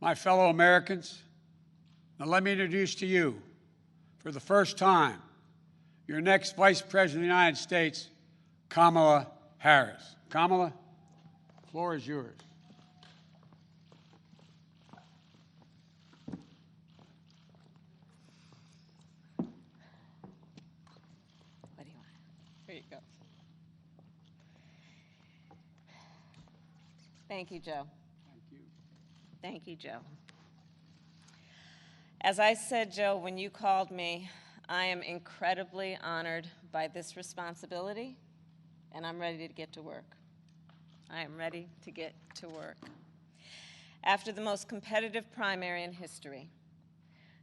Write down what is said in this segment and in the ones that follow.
My fellow Americans, now let me introduce to you, for the first time, your next Vice President of the United States, Kamala Harris. Kamala, the floor is yours. What do you want? Here you go. Thank you, Joe. Thank you. Thank you, Joe. As I said, Joe, when you called me, I am incredibly honored by this responsibility, and I'm ready to get to work. I am ready to get to work. After the most competitive primary in history,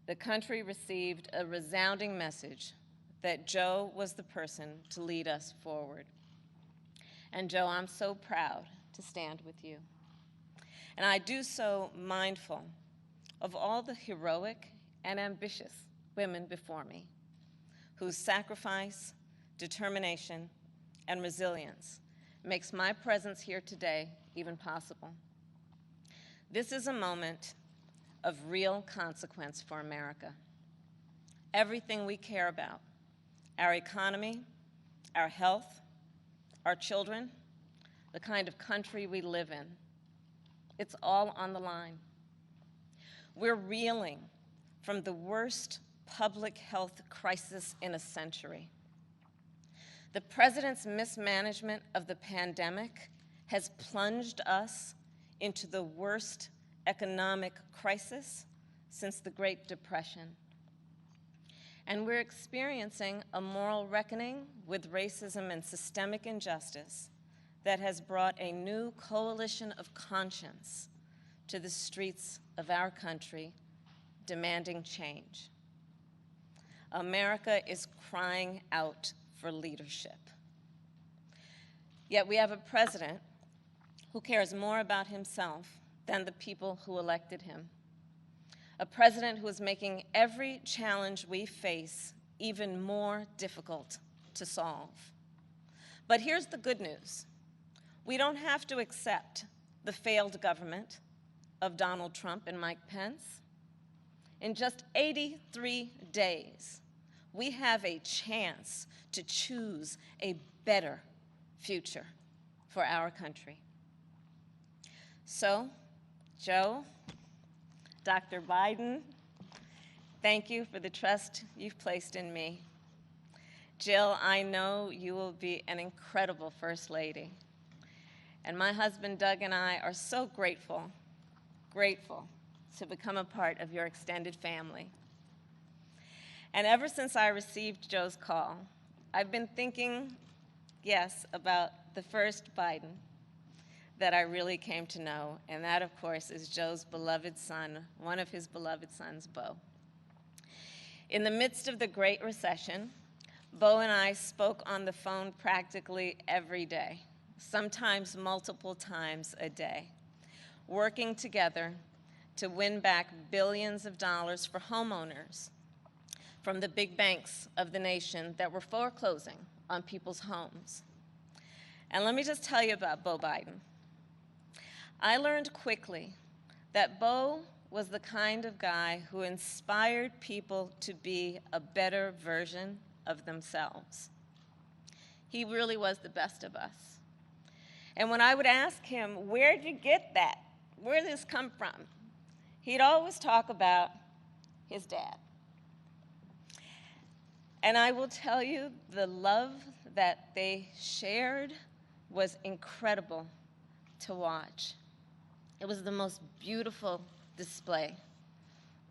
the country received a resounding message that Joe was the person to lead us forward. And Joe, I'm so proud to stand with you. And I do so mindful of all the heroic and ambitious women before me, whose sacrifice, determination, and resilience makes my presence here today even possible. This is a moment of real consequence for America. Everything we care about, our economy, our health, our children, the kind of country we live in, it's all on the line. We're reeling from the worst public health crisis in a century. The president's mismanagement of the pandemic has plunged us into the worst economic crisis since the Great Depression. And we're experiencing a moral reckoning with racism and systemic injustice that has brought a new coalition of conscience to the streets of our country, demanding change. America is crying out for leadership. Yet we have a president who cares more about himself than the people who elected him. A president who is making every challenge we face even more difficult to solve. But here's the good news. We don't have to accept the failed government of Donald Trump and Mike Pence. In just 83 days, we have a chance to choose a better future for our country. So, Joe, Dr. Biden, thank you for the trust you've placed in me. Jill, I know you will be an incredible First Lady. And my husband, Doug, and I are so grateful to become a part of your extended family. And ever since I received Joe's call, I've been thinking, yes, about the first Biden that I really came to know, and that, of course, is Joe's beloved son, one of his beloved sons, Beau. In the midst of the Great Recession, Beau and I spoke on the phone practically every day, sometimes multiple times a day, working together to win back billions of dollars for homeowners from the big banks of the nation that were foreclosing on people's homes. And let me just tell you about Beau Biden. I learned quickly that Beau was the kind of guy who inspired people to be a better version of themselves. He really was the best of us. And when I would ask him, where'd you get that? Where did this come from? He'd always talk about his dad. And I will tell you, the love that they shared was incredible to watch. It was the most beautiful display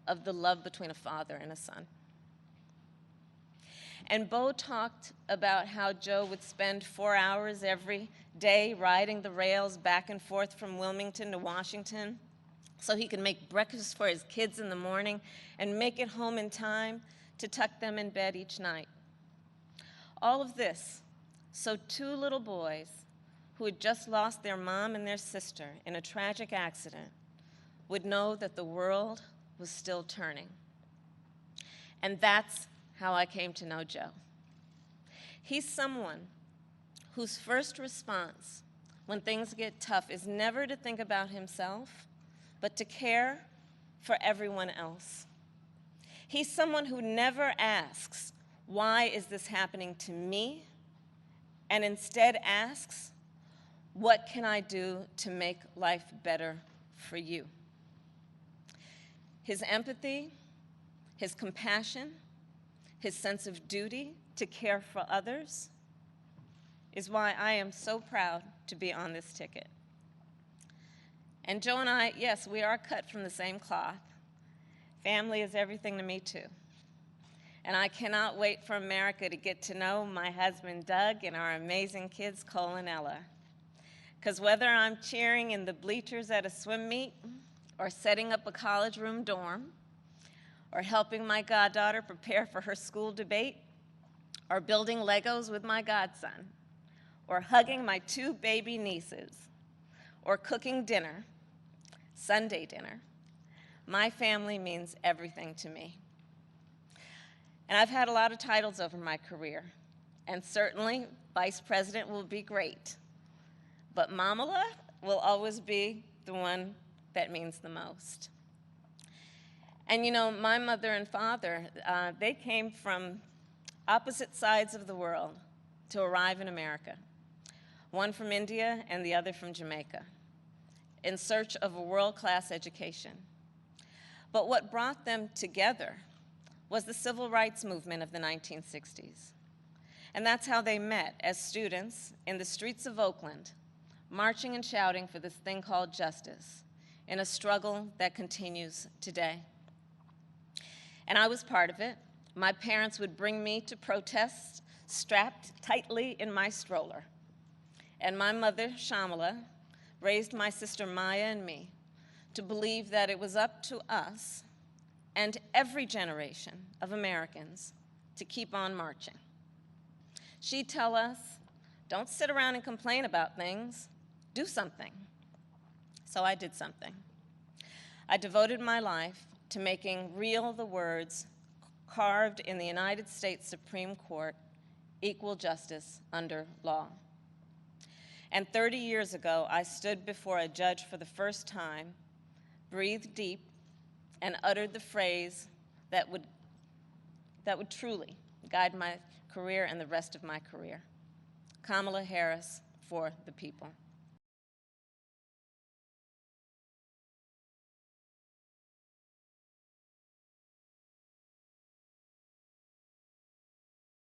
of the love between a father and a son. And Beau talked about how Joe would spend 4 hours every day riding the rails back and forth from Wilmington to Washington so he could make breakfast for his kids in the morning and make it home in time to tuck them in bed each night. All of this so 2 little boys who had just lost their mom and their sister in a tragic accident would know that the world was still turning. And that's how I came to know Joe. He's someone whose first response when things get tough is never to think about himself, but to care for everyone else. He's someone who never asks, why is this happening to me? And instead asks, what can I do to make life better for you? His empathy, his compassion, his sense of duty to care for others is why I am so proud to be on this ticket. And Joe and I, yes, we are cut from the same cloth. Family is everything to me, too. And I cannot wait for America to get to know my husband, Doug, and our amazing kids, Cole and Ella. Because whether I'm cheering in the bleachers at a swim meet, or setting up a college room dorm, or helping my goddaughter prepare for her school debate, or building Legos with my godson, or hugging my 2 baby nieces, or cooking dinner, Sunday dinner, my family means everything to me. And I've had a lot of titles over my career, and certainly vice president will be great, but Mamala will always be the one that means the most. And you know, my mother and father, they came from opposite sides of the world to arrive in America, one from India and the other from Jamaica, in search of a world-class education. But what brought them together was the civil rights movement of the 1960s. And that's how they met, as students in the streets of Oakland, marching and shouting for this thing called justice, in a struggle that continues today. And I was part of it. My parents would bring me to protests strapped tightly in my stroller. And my mother, Shamala, raised my sister Maya and me to believe that it was up to us and every generation of Americans to keep on marching. She'd tell us, don't sit around and complain about things, do something. So I did something. I devoted my life to making real the words carved in the United States Supreme Court, equal justice under law. And 30 years ago, I stood before a judge for the first time, breathed deep, and uttered the phrase that would truly guide my career and the rest of my career. Kamala Harris for the people.